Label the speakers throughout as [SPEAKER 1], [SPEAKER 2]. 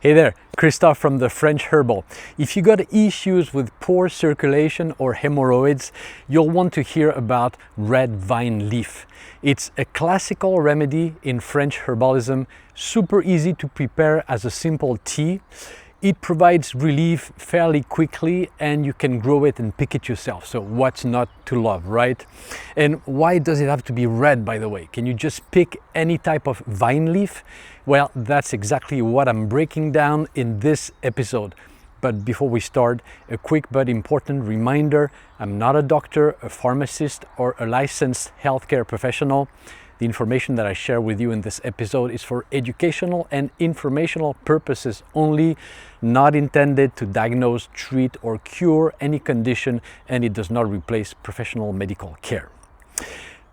[SPEAKER 1] Hey there, Christophe from the French Herbal. If you got issues with poor circulation or hemorrhoids, you'll want to hear about red vine leaf. It's a classical remedy in French herbalism, super easy to prepare as a simple tea. It provides relief fairly quickly and you can grow it and pick it yourself. So what's not to love, right? And why does it have to be red, by the way? Can you just pick any type of vine leaf? Well, that's exactly what I'm breaking down in this episode. But before we start, a quick but important reminder: I'm not a doctor, a pharmacist, or a licensed healthcare professional. The information that I share with you in this episode is for educational and informational purposes only, not intended to diagnose, treat, or cure any condition, and it does not replace professional medical care.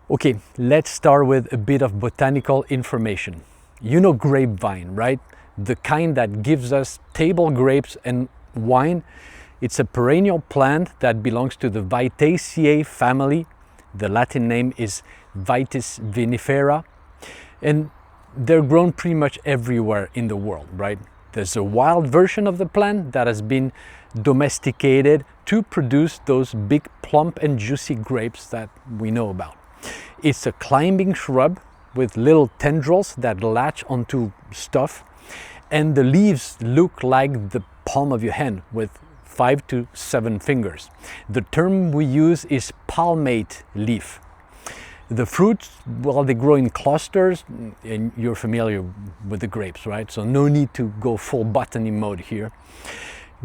[SPEAKER 1] Okay, let's start with a bit of botanical information. You know grapevine, right? The kind that gives us table grapes and wine. It's a perennial plant that belongs to the Vitaceae family. The Latin name is Vitis vinifera, and they're grown pretty much everywhere in the world, right? There's a wild version of the plant that has been domesticated to produce those big, plump and juicy grapes that we know about. It's a climbing shrub with little tendrils that latch onto stuff, and the leaves look like the palm of your hand with 5 to 7 fingers. The term we use is palmate leaf. The fruits, well, they grow in clusters, and you're familiar with the grapes, right? So no need to go full botany mode here.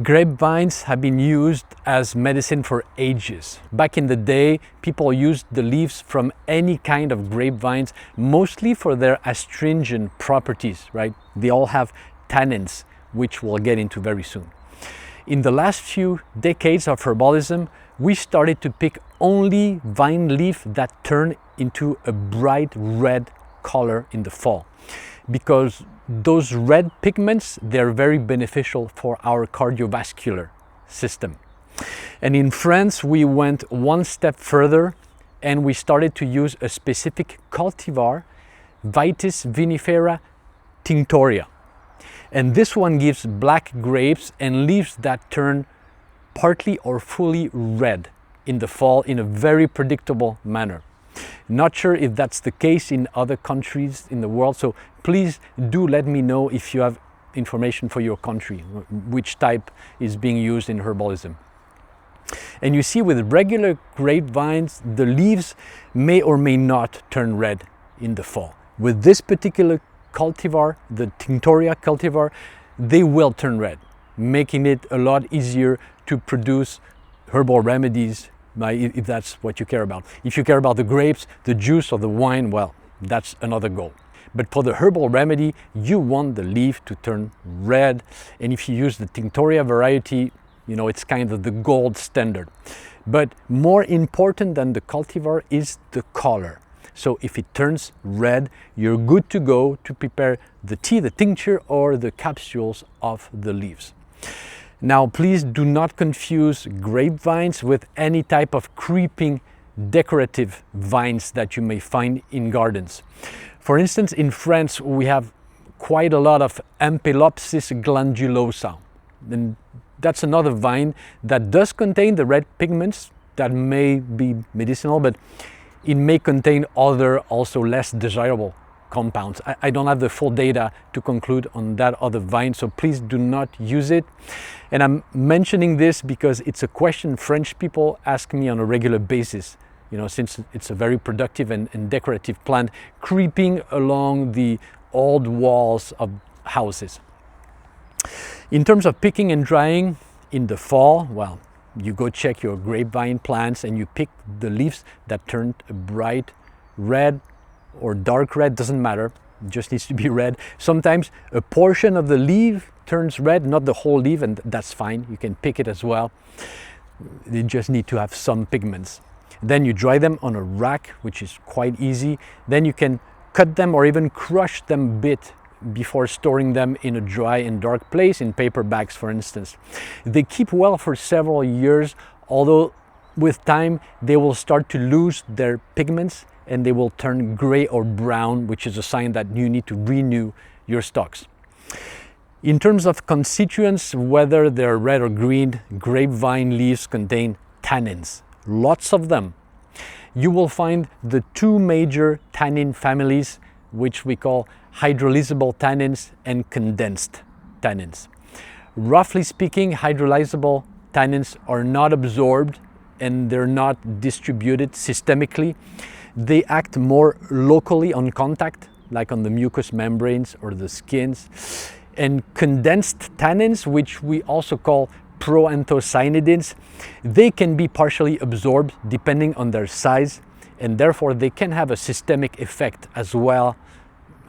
[SPEAKER 1] Grapevines have been used as medicine for ages. Back in the day, people used the leaves from any kind of grapevines, mostly for their astringent properties, right? They all have tannins, which we'll get into very soon. In the last few decades of herbalism, we started to pick only vine leaf that turn into a bright red color in the fall, because those red pigments, they're very beneficial for our cardiovascular system. And in France, we went one step further and we started to use a specific cultivar, Vitis vinifera tinctoria. And this one gives black grapes and leaves that turn partly or fully red in the fall in a very predictable manner. Not sure if that's the case in other countries in the world, so please do let me know if you have information for your country, which type is being used in herbalism. And you see, with regular grapevines, the leaves may or may not turn red in the fall. With this particular cultivar, the Tinctoria cultivar, they will turn red, making it a lot easier to produce herbal remedies, if that's what you care about. If you care about the grapes, the juice, or the wine, well, that's another goal. But for the herbal remedy, you want the leaf to turn red, and if you use the Tinctoria variety, you know, it's kind of the gold standard. But more important than the cultivar is the color. So if it turns red, you're good to go to prepare the tea, the tincture, or the capsules of the leaves. Now, please do not confuse grapevines with any type of creeping decorative vines that you may find in gardens. For instance, in France, we have quite a lot of Ampelopsis glandulosa. And that's another vine that does contain the red pigments that may be medicinal, but it may contain other, also less desirable compounds. I don't have the full data to conclude on that other vine, so please do not use it. And I'm mentioning this because it's a question French people ask me on a regular basis, you know, since it's a very productive and decorative plant creeping along the old walls of houses. In terms of picking and drying in the fall, well, you go check your grapevine plants and you pick the leaves that turned bright red or dark red, doesn't matter, it just needs to be red. Sometimes a portion of the leaf turns red, not the whole leaf, and that's fine, you can pick it as well. You just need to have some pigments. Then you dry them on a rack, which is quite easy. Then you can cut them or even crush them a bit before storing them in a dry and dark place, in paper bags for instance. They keep well for several years, although with time they will start to lose their pigments and they will turn gray or brown, which is a sign that you need to renew your stocks. In terms of constituents, whether they're red or green, grapevine leaves contain tannins, lots of them. You will find the two major tannin families, which we call hydrolyzable tannins and condensed tannins. Roughly speaking, hydrolyzable tannins are not absorbed and they're not distributed systemically. They act more locally on contact, like on the mucous membranes or the skins. And condensed tannins, which we also call proanthocyanidins, they can be partially absorbed depending on their size, and therefore they can have a systemic effect as well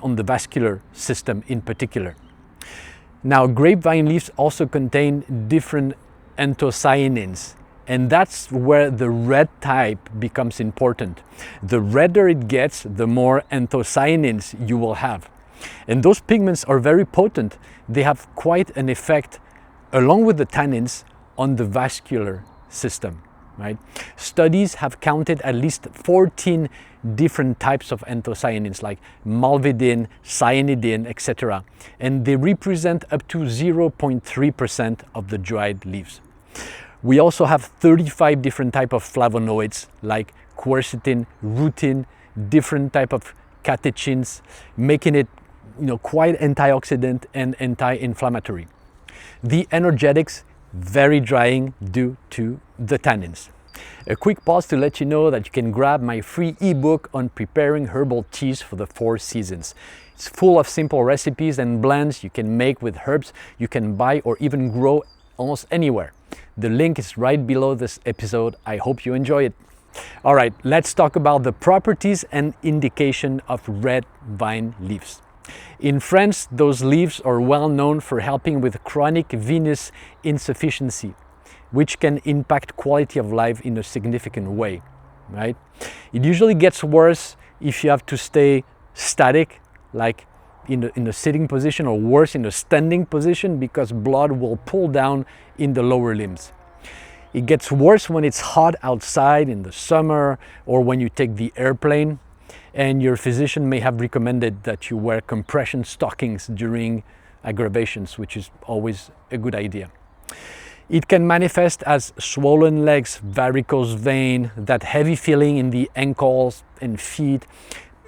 [SPEAKER 1] on the vascular system in particular. Now, grapevine leaves also contain different anthocyanins, and that's where the red type becomes important. The redder it gets, the more anthocyanins you will have. And those pigments are very potent. They have quite an effect, along with the tannins, on the vascular system, right? Studies have counted at least 14 different types of anthocyanins, like malvidin, cyanidin, etc. And they represent up to 0.3% of the dried leaves. We also have 35 different types of flavonoids, like quercetin, rutin, different type of catechins, making it quite antioxidant and anti-inflammatory. The energetics, very drying due to the tannins. A quick pause to let you know that you can grab my free ebook on preparing herbal teas for the 4 seasons. It's full of simple recipes and blends you can make with herbs you can buy or even grow almost anywhere. The link is right below this episode. I hope you enjoy it. All right, let's talk about the properties and indication of red vine leaves. In France, those leaves are well known for helping with chronic venous insufficiency, which can impact quality of life in a significant way, right? It usually gets worse if you have to stay static, like in a sitting position, or worse, in a standing position, because blood will pull down in the lower limbs. It gets worse when it's hot outside in the summer or when you take the airplane, and your physician may have recommended that you wear compression stockings during aggravations, which is always a good idea. It can manifest as swollen legs, varicose vein, that heavy feeling in the ankles and feet,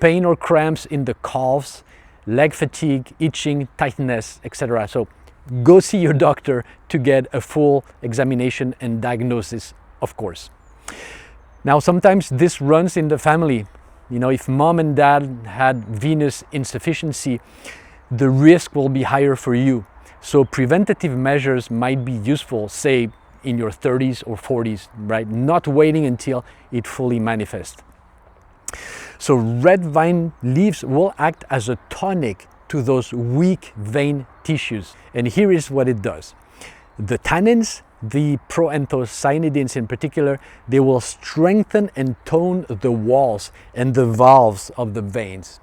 [SPEAKER 1] pain or cramps in the calves, leg fatigue, itching, tightness, etc. So go see your doctor to get a full examination and diagnosis, of course. Now, sometimes this runs in the family. If mom and dad had venous insufficiency, the risk will be higher for you. So preventative measures might be useful, say in your 30s or 40s, right? Not waiting until it fully manifests. So red vine leaves will act as a tonic to those weak vein tissues. And here is what it does. The tannins, the proanthocyanidins in particular, they will strengthen and tone the walls and the valves of the veins.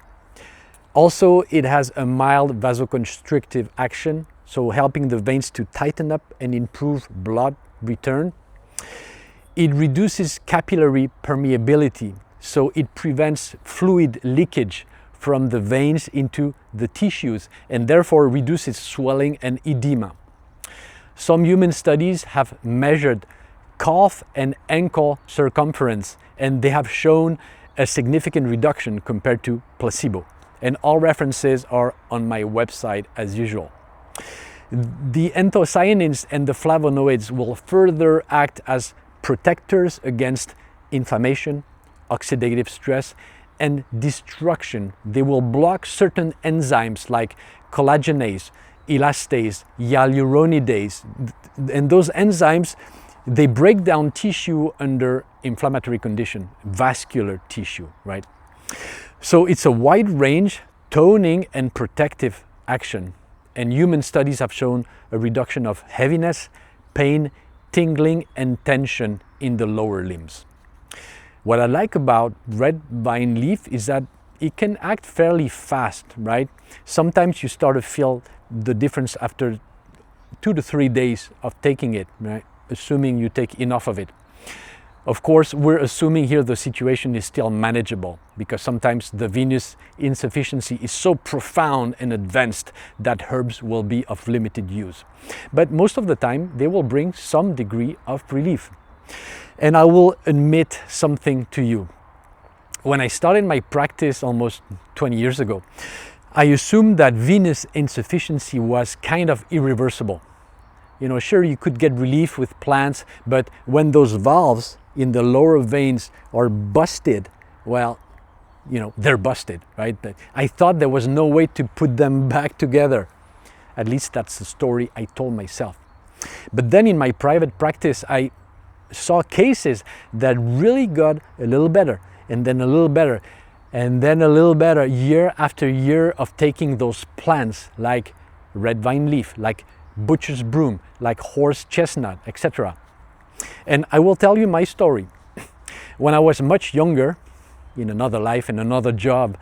[SPEAKER 1] Also, it has a mild vasoconstrictive action, so helping the veins to tighten up and improve blood return. It reduces capillary permeability, so it prevents fluid leakage from the veins into the tissues and therefore reduces swelling and edema. Some human studies have measured calf and ankle circumference, and they have shown a significant reduction compared to placebo. And all references are on my website as usual. The anthocyanins and the flavonoids will further act as protectors against inflammation, oxidative stress, and destruction. They will block certain enzymes like collagenase, elastase, hyaluronidase, and those enzymes, they break down tissue under inflammatory condition, vascular tissue, right? So it's a wide range, toning and protective action. And human studies have shown a reduction of heaviness, pain, tingling, and tension in the lower limbs. What I like about red vine leaf is that it can act fairly fast, right? Sometimes you start to feel the difference after 2 to 3 days of taking it, right? Assuming you take enough of it. Of course, we're assuming here the situation is still manageable because sometimes the venous insufficiency is so profound and advanced that herbs will be of limited use. But most of the time, they will bring some degree of relief. And I will admit something to you. When I started my practice almost 20 years ago, I assumed that venous insufficiency was kind of irreversible. You know, sure, you could get relief with plants, but when those valves in the lower veins are busted, well, you know, they're busted, right? I thought there was no way to put them back together. At least that's the story I told myself. But then in my private practice, I saw cases that really got a little better, and then a little better, and then a little better, year after year of taking those plants like red vine leaf, like butcher's broom, like horse chestnut, etc. And I will tell you my story. When I was much younger, in another life and another job,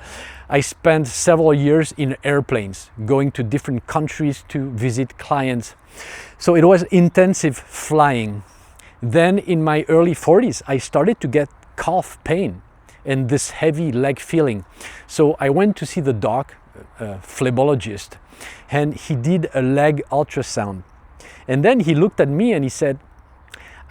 [SPEAKER 1] I spent several years in airplanes, going to different countries to visit clients. So it was intensive flying. Then in my early 40s, I started to get calf pain and this heavy leg feeling. So I went to see the doc, a phlebologist, and he did a leg ultrasound. And then he looked at me and he said,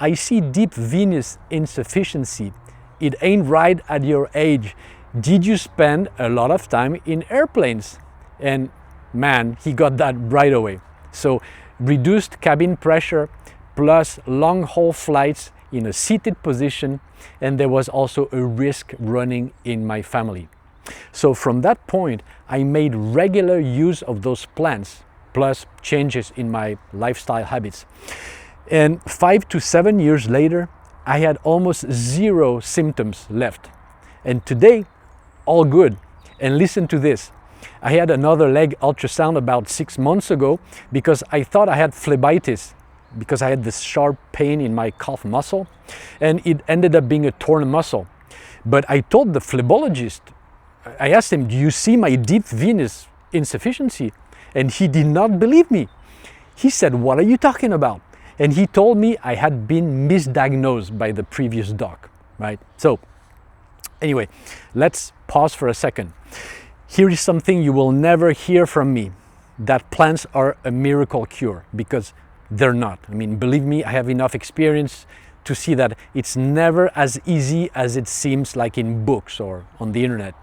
[SPEAKER 1] I see deep venous insufficiency. It ain't right at your age. Did you spend a lot of time in airplanes? And man, he got that right away. So reduced cabin pressure plus long haul flights in a seated position, and there was also a risk running in my family. So from that point, I made regular use of those plants, plus changes in my lifestyle habits. And 5 to 7 years later, I had almost zero symptoms left. And today, all good. And listen to this. I had another leg ultrasound about 6 months ago because I thought I had phlebitis, because I had this sharp pain in my calf muscle, and it ended up being a torn muscle. But I told the phlebologist, I asked him, do you see my deep venous insufficiency? And he did not believe me. He said, what are you talking about? And he told me I had been misdiagnosed by the previous doc, right? So anyway, let's pause for a second. Here is something you will never hear from me, that plants are a miracle cure, because they're not. I mean, believe me, I have enough experience to see that it's never as easy as it seems, like in books or on the internet.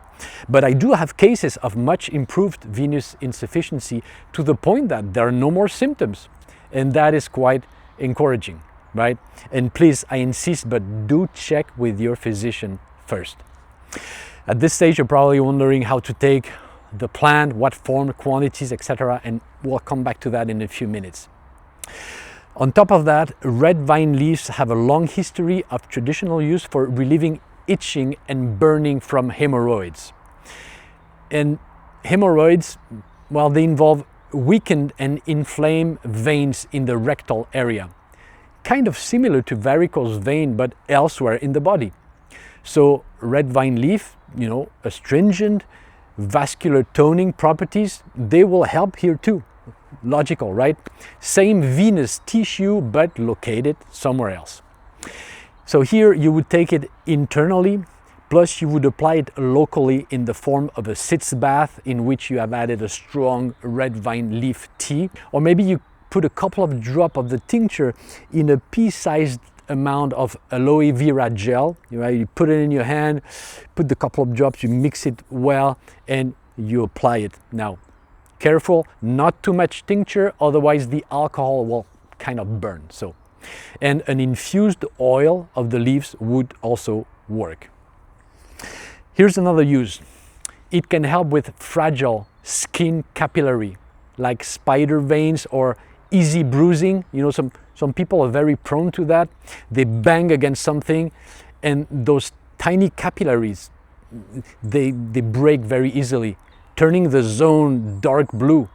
[SPEAKER 1] But I do have cases of much improved venous insufficiency to the point that there are no more symptoms. And that is quite encouraging, right? And please, I insist, but do check with your physician first. At this stage, you're probably wondering how to take the plant, what form, quantities, etc. And we'll come back to that in a few minutes. On top of that, red vine leaves have a long history of traditional use for relieving itching and burning from hemorrhoids. And hemorrhoids, well, they involve weakened and inflamed veins in the rectal area, kind of similar to varicose vein, but elsewhere in the body. So red vine leaf, you know, astringent, vascular toning properties, they will help here too. Logical, right? Same venous tissue, but located somewhere else. So here you would take it internally, plus you would apply it locally in the form of a sitz bath in which you have added a strong red vine leaf tea, or maybe you put a couple of drops of the tincture in a pea-sized amount of aloe vera gel. You put it in your hand, put the couple of drops, you mix it well, and you apply it. Now, careful, not too much tincture, otherwise the alcohol will kind of burn. So, and an infused oil of the leaves would also work. Here's another use. It can help with fragile skin capillary, like spider veins or easy bruising. You know, some people are very prone to that. They bang against something and those tiny capillaries, they break very easily, turning the zone dark blue,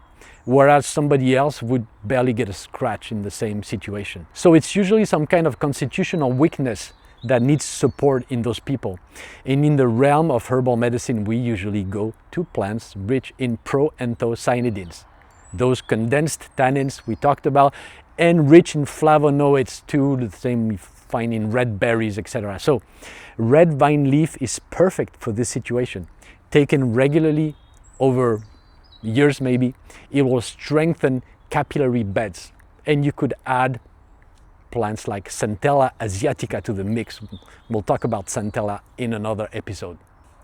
[SPEAKER 1] whereas somebody else would barely get a scratch in the same situation. So it's usually some kind of constitutional weakness that needs support in those people. And in the realm of herbal medicine, we usually go to plants rich in proanthocyanidins, those condensed tannins we talked about, and rich in flavonoids too, the same find in red berries, etc. So red vine leaf is perfect for this situation. Taken regularly over years maybe, it will strengthen capillary beds. And you could add plants like Centella asiatica to the mix. We'll talk about Centella in another episode.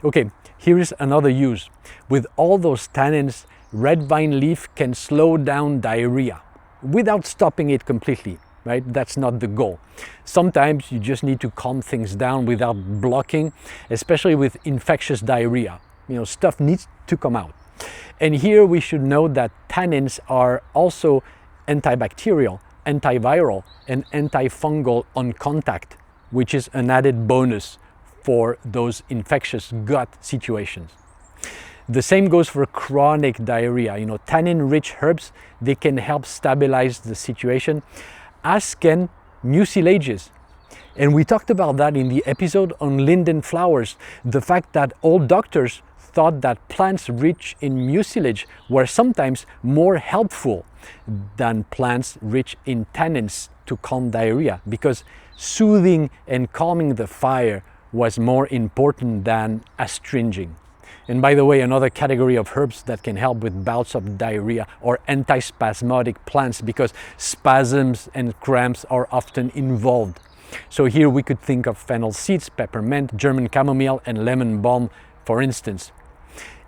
[SPEAKER 1] Okay, here is another use. With all those tannins, red vine leaf can slow down diarrhea without stopping it completely, right? That's not the goal. Sometimes you just need to calm things down without blocking, especially with infectious diarrhea. Stuff needs to come out. And here we should note that tannins are also antibacterial, antiviral, and antifungal on contact, which is an added bonus for those infectious gut situations. The same goes for chronic diarrhea. Tannin-rich herbs, they can help stabilize the situation, as can mucilages. And we talked about that in the episode on linden flowers, the fact that old doctors thought that plants rich in mucilage were sometimes more helpful than plants rich in tannins to calm diarrhea, because soothing and calming the fire was more important than astringing. And by the way, another category of herbs that can help with bouts of diarrhea are antispasmodic plants, because spasms and cramps are often involved. So here we could think of fennel seeds, peppermint, German chamomile, and lemon balm, for instance.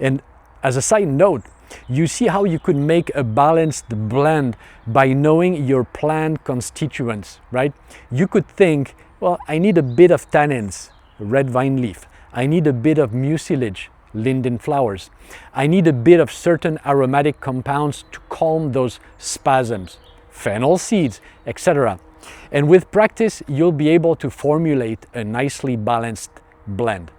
[SPEAKER 1] And as a side note, you see how you could make a balanced blend by knowing your plant constituents, right? You could think, well, I need a bit of tannins, red vine leaf. I need a bit of mucilage, linden flowers. I need a bit of certain aromatic compounds to calm those spasms, fennel seeds, etc. And with practice, you'll be able to formulate a nicely balanced blend.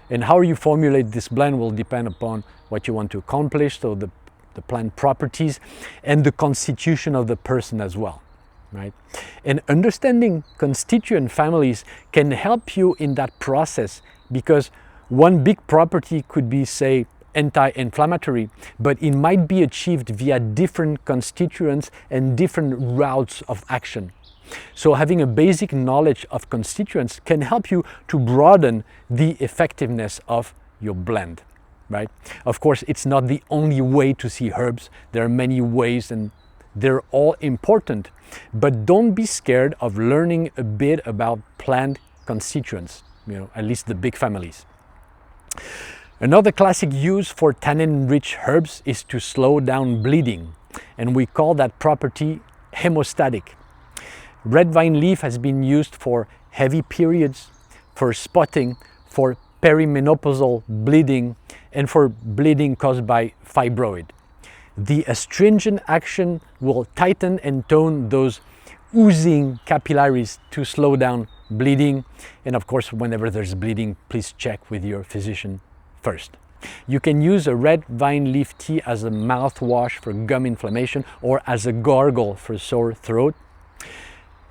[SPEAKER 1] And how you formulate this blend will depend upon what you want to accomplish, so the plant properties and the constitution of the person as well, right? And understanding constituent families can help you in that process, because one big property could be, say, anti-inflammatory, but it might be achieved via different constituents and different routes of action. So having a basic knowledge of constituents can help you to broaden the effectiveness of your blend, right? Of course, it's not the only way to see herbs. There are many ways and they're all important, but don't be scared of learning a bit about plant constituents, at least the big families. Another classic use for tannin-rich herbs is to slow down bleeding, and we call that property hemostatic. Red vine leaf has been used for heavy periods, for spotting, for perimenopausal bleeding, and for bleeding caused by fibroid. The astringent action will tighten and tone those oozing capillaries to slow down bleeding. And of course, whenever there's bleeding, please check with your physician first. You can use a red vine leaf tea as a mouthwash for gum inflammation or as a gargle for sore throat.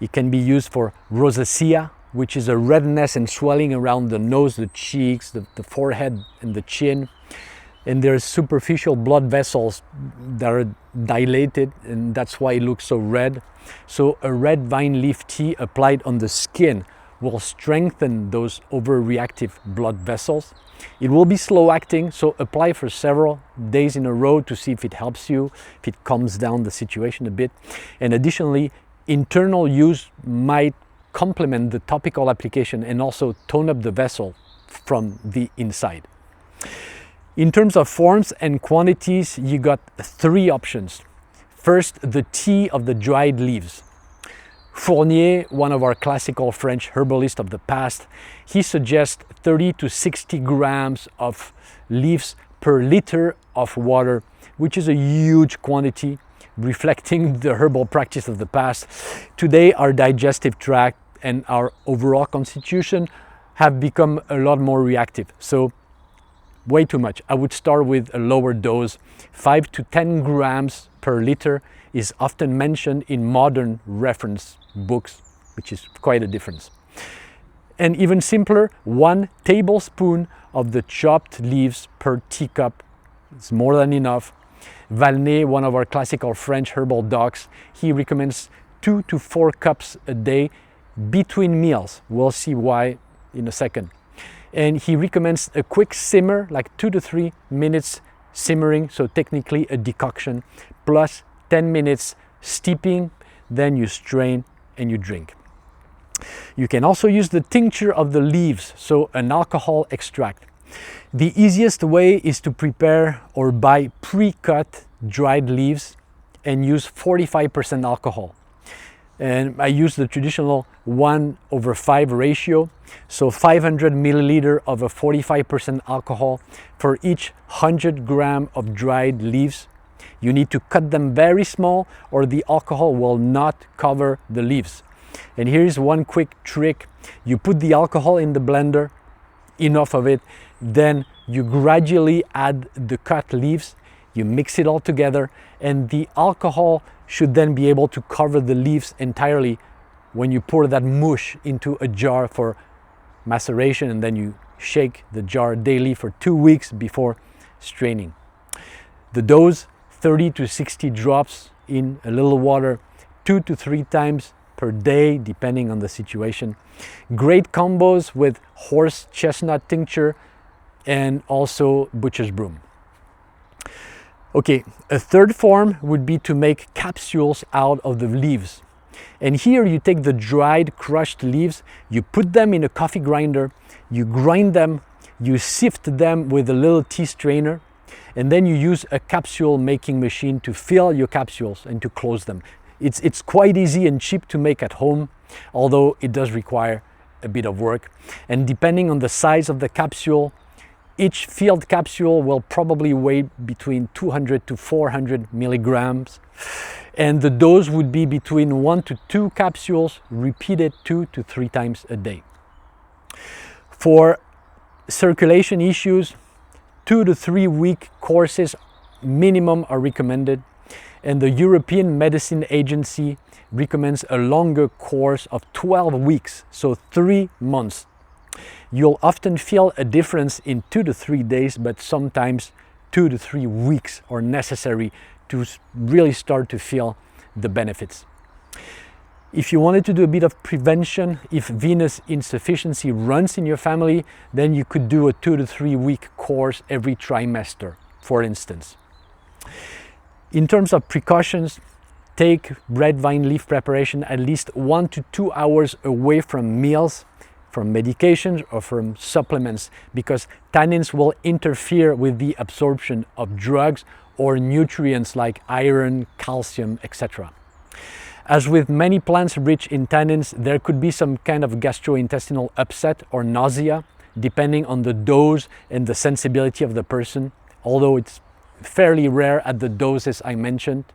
[SPEAKER 1] It can be used for rosacea, which is a redness and swelling around the nose, the cheeks, the forehead, and the chin. And there's superficial blood vessels that are dilated, and that's why it looks so red. So a red vine leaf tea applied on the skin will strengthen those overreactive blood vessels. It will be slow acting, so apply for several days in a row to see if it helps you, if it calms down the situation a bit. And additionally, internal use might complement the topical application and also tone up the vessel from the inside. In terms of forms and quantities, you got 3 options. First, the tea of the dried leaves. Fournier, one of our classical French herbalists of the past, he suggests 30 to 60 grams of leaves per liter of water, which is a huge quantity, reflecting the herbal practice of the past. Today, our digestive tract and our overall constitution have become a lot more reactive. So way too much. I would start with a lower dose. 5 to 10 grams per liter is often mentioned in modern reference books, which is quite a difference. And even simpler, 1 tablespoon of the chopped leaves per teacup is more than enough. Valnet, one of our classical French herbal docs, he recommends 2 to 4 cups a day between meals. We'll see why in a second. And he recommends a quick simmer, like 2 to 3 minutes simmering, so technically a decoction, plus 10 minutes steeping, then you strain and you drink. You can also use the tincture of the leaves, so an alcohol extract. The easiest way is to prepare or buy pre-cut dried leaves and use 45% alcohol. And I use the traditional 1/5 ratio, so 500 milliliter of a 45% alcohol for each 100 gram of dried leaves. You need to cut them very small or the alcohol will not cover the leaves. And here's one quick trick. You put the alcohol in the blender, enough of it, then you gradually add the cut leaves, you mix it all together, and the alcohol should then be able to cover the leaves entirely when you pour that mush into a jar for maceration, and then you shake the jar daily for 2 weeks before straining. The dose, 30 to 60 drops in a little water, 2 to 3 times per day, depending on the situation. Great combos with horse chestnut tincture and also butcher's broom. Okay, a third form would be to make capsules out of the leaves. And here you take the dried crushed leaves, you put them in a coffee grinder, you grind them, you sift them with a little tea strainer, and then you use a capsule making machine to fill your capsules and to close them. It's quite easy and cheap to make at home, although it does require a bit of work. And depending on the size of the capsule, each filled capsule will probably weigh between 200 to 400 milligrams. And the dose would be between 1 to 2 capsules, repeated 2 to 3 times a day. For circulation issues, 2 to 3 week courses minimum are recommended. And the European Medicine Agency recommends a longer course of 12 weeks, so 3 months. You'll often feel a difference in 2 to 3 days, but sometimes 2 to 3 weeks are necessary to really start to feel the benefits. If you wanted to do a bit of prevention, if venous insufficiency runs in your family, then you could do a 2 to 3 week course every trimester, for instance. In terms of precautions, take red vine leaf preparation at least 1 to 2 hours away from meals, from medications or from supplements, because tannins will interfere with the absorption of drugs or nutrients like iron, calcium, etc. As with many plants rich in tannins, there could be some kind of gastrointestinal upset or nausea, depending on the dose and the sensibility of the person, although it's fairly rare at the doses I mentioned.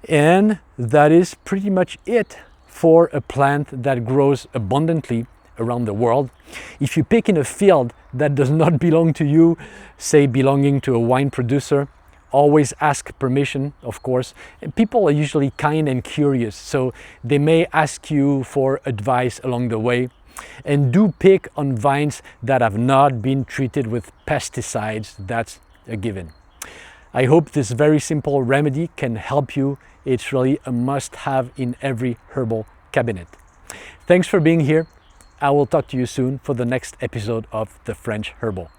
[SPEAKER 1] And that is pretty much it for a plant that grows abundantly around the world. If you pick in a field that does not belong to you, say belonging to a wine producer, always ask permission, of course. And people are usually kind and curious, so they may ask you for advice along the way. And do pick on vines that have not been treated with pesticides. That's a given. I hope this very simple remedy can help you. It's really a must-have in every herbal cabinet. Thanks for being here. I will talk to you soon for the next episode of The French Herbal.